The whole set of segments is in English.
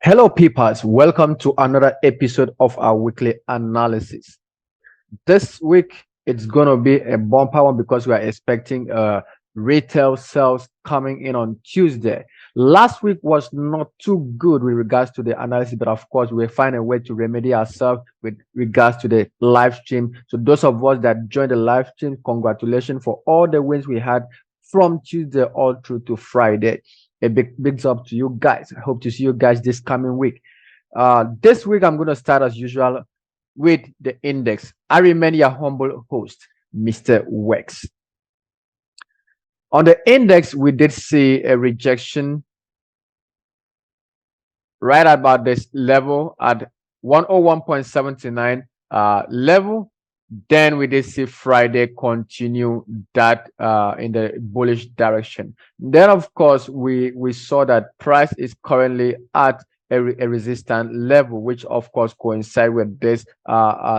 Hello, peepers. Welcome to another episode of our weekly analysis. This week, it's going to be a bumper one because we are expecting retail sales coming in on Tuesday. Last week was not too good with regards to the analysis, but of course, we'll find a way to remedy ourselves with regards to the live stream. So, those of us that joined the live stream, congratulations for all the wins we had from Tuesday all through to Friday. A big up to you guys. I hope to see you guys this coming week. This week I'm going to start as usual with the index. I remain your humble host, Mr. Wex. On the index, we did see a rejection right about this level at 101.79 level. Then we did see Friday continue that in the bullish direction. Then, of course, we saw that price is currently at a resistance level, which of course coincide with this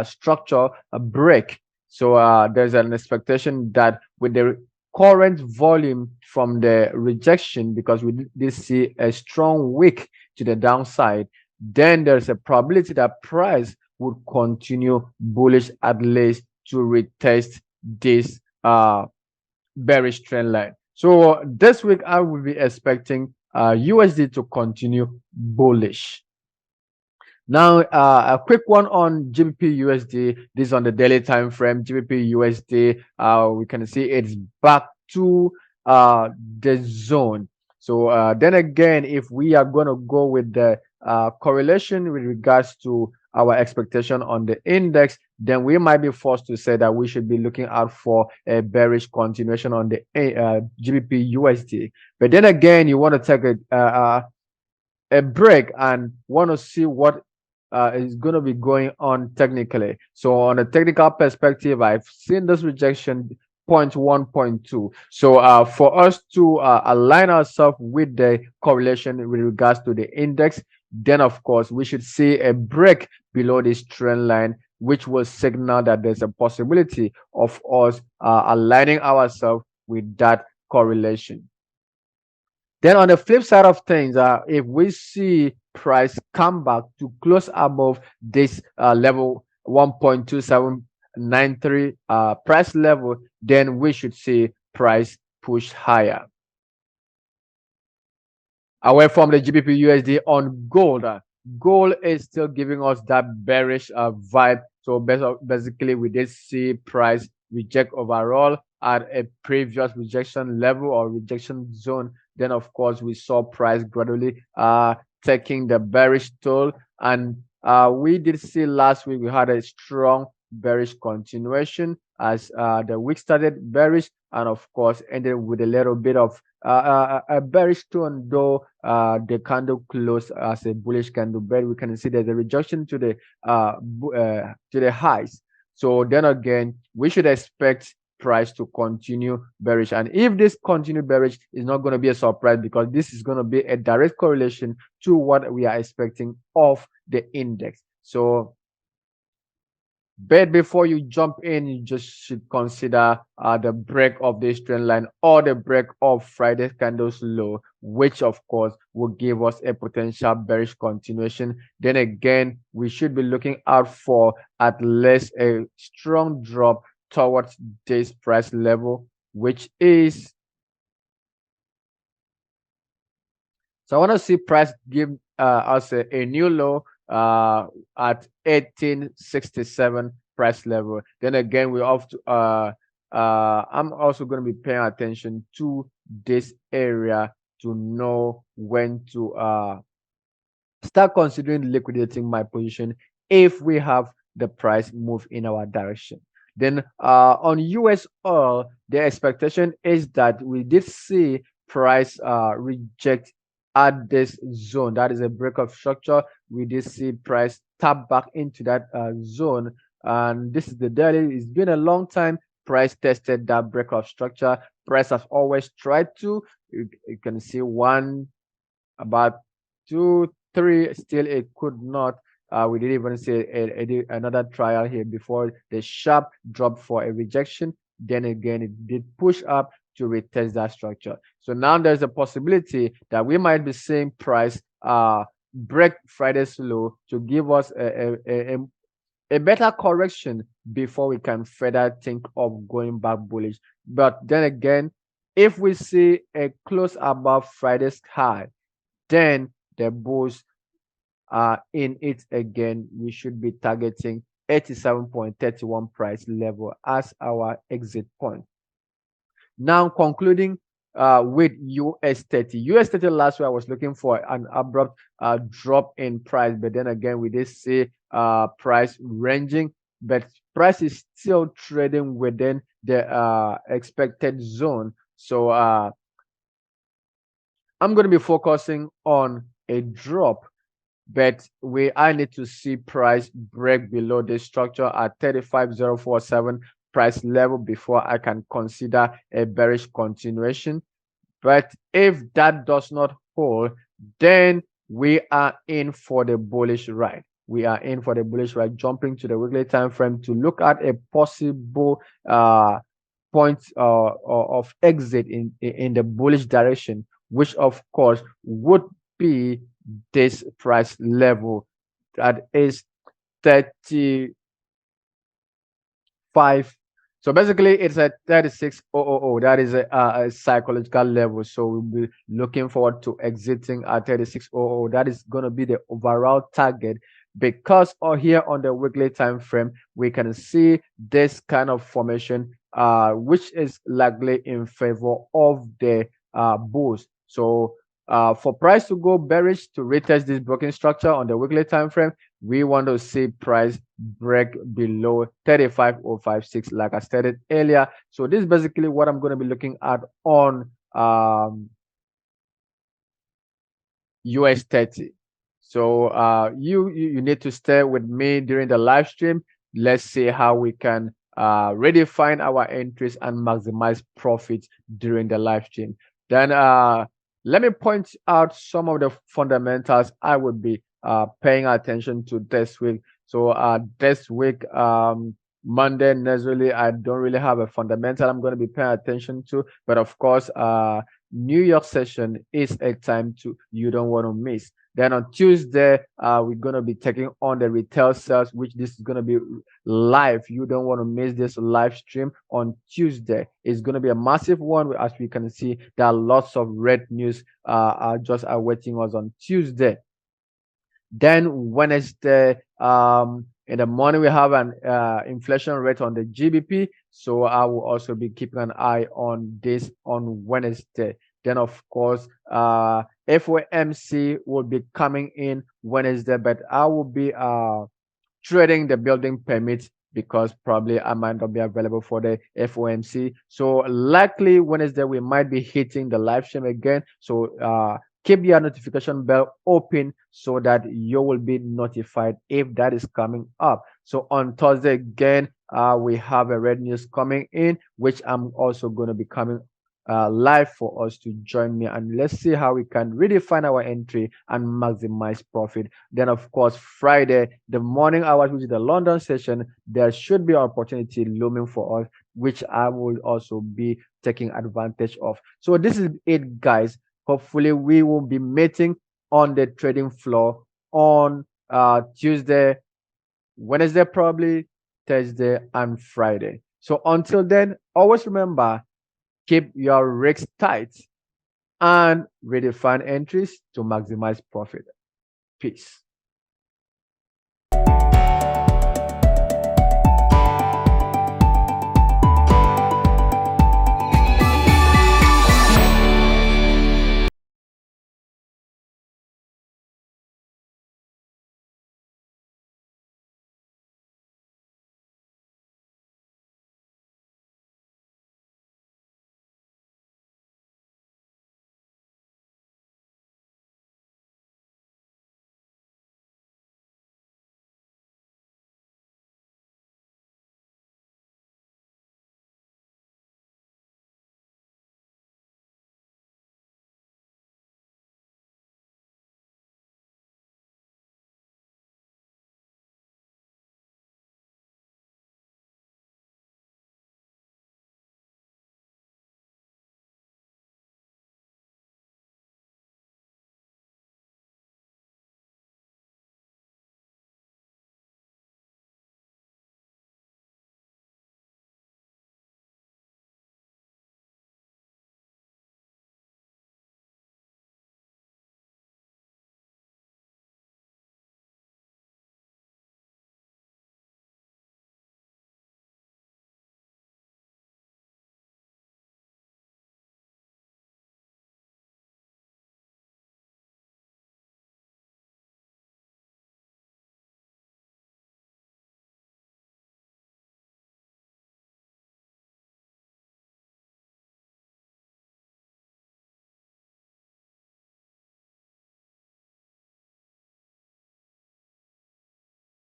structure break. So there's an expectation that with the current volume from the rejection, because we did see a strong wick to the downside, then there's a probability that price would continue bullish at least to retest this bearish trend line. So this week I will be expecting USD to continue bullish. Now a quick one on GBPUSD. This is on the daily time frame. GBPUSD, we can see it's back to the zone. So then again, if we are going to go with the correlation with regards to our expectation on the index, then we might be forced to say that we should be looking out for a bearish continuation on the GBPUSD. But then again, you want to take a break and want to see what is going to be going on technically. So on a technical perspective, I've seen this rejection 0.1, 0.2. So for us to align ourselves with the correlation with regards to the index, then of course we should see a break below this trend line, which will signal that there's a possibility of us aligning ourselves with that correlation. Then on the flip side of things, if we see price come back to close above this level 1.2793 price level, then we should see price push higher. Away from the GBP/USD on gold, gold is still giving us that bearish vibe. So basically, we did see price reject overall at a previous rejection level or rejection zone. Then, of course, we saw price gradually taking the bearish toll, and we did see last week we had a strong bearish continuation as the week started bearish and of course ended with a little bit of a bearish tone, though the candle closed as a bullish candle, but we can see there's a rejection to the highs. So then again, we should expect price to continue bearish, and if this continue bearish, is not going to be a surprise because this is going to be a direct correlation to what we are expecting of the index. So but before you jump in, you just should consider the break of this trend line or the break of Friday's candles low, which of course will give us a potential bearish continuation. Then again, we should be looking out for at least a strong drop towards this price level, which is, so I want to see price give us a new low at 1867 price level. Then again, we have to I'm also going to be paying attention to this area to know when to start considering liquidating my position if we have the price move in our direction. Then on US oil, the expectation is that we did see price reject at this zone. That is a break of structure. We did see price tap back into that zone, and this is the daily. It's been a long time price tested that break of structure. Price has always tried to, you can see one, about two, three, still it could not. We didn't even see another trial here before the sharp drop for a rejection. Then again, it did push up to retest that structure. So now there's a possibility that we might be seeing price break Friday's low to give us a better correction before we can further think of going back bullish. But then again, if we see a close above Friday's high, then the bulls are in it again. We should be targeting 87.31 price level as our exit point. Now concluding with US30. US30 last week I was looking for an abrupt drop in price, but then again we did see price ranging, but price is still trading within the expected zone. So I'm going to be focusing on a drop, but I need to see price break below the structure at 35,047 price level before I can consider a bearish continuation. But if that does not hold, then we are in for the bullish ride. We are in for the bullish ride, jumping to the weekly time frame to look at a possible point of exit in the bullish direction, which of course would be this price level that is 35. So basically it's a 36,000. That is a psychological level, so we'll be looking forward to exiting at 36,000. That is going to be the overall target, because here on the weekly time frame we can see this kind of formation which is likely in favor of the bulls. So for price to go bearish to retest this broken structure on the weekly time frame, we want to see price break below 35,056, like I stated earlier. So this is basically what I'm going to be looking at on US30. So you need to stay with me during the live stream. Let's see how we can redefine our entries and maximize profits during the live stream. Then let me point out some of the fundamentals I would be paying attention to this week. So this week, Monday, necessarily, I don't really have a fundamental I'm going to be paying attention to, but of course, New York session is a time you don't want to miss. Then on Tuesday, we're going to be taking on the retail sales, which this is going to be live. You don't want to miss this live stream on Tuesday. It's going to be a massive one. As we can see, there are lots of red news are just awaiting us on Tuesday. Then Wednesday, in the morning, we have an inflation rate on the GBP. So I will also be keeping an eye on this on Wednesday. Then, of course, FOMC will be coming in Wednesday, but I will be trading the building permits because probably I might not be available for the FOMC. So likely Wednesday, we might be hitting the live stream again. So keep your notification bell open so that you will be notified if that is coming up. So on Thursday again, we have a red news coming in, which I'm also going to be coming live for us to join me, and let's see how we can redefine our entry and maximize profit. Then of course Friday, the morning hours, which is the London session, there should be opportunity looming for us, which I will also be taking advantage of. So this is it, guys. Hopefully we will be meeting on the trading floor on Tuesday, Wednesday, probably Thursday and Friday. So until then, always remember, keep your risks tight and redefine entries to maximize profit. Peace.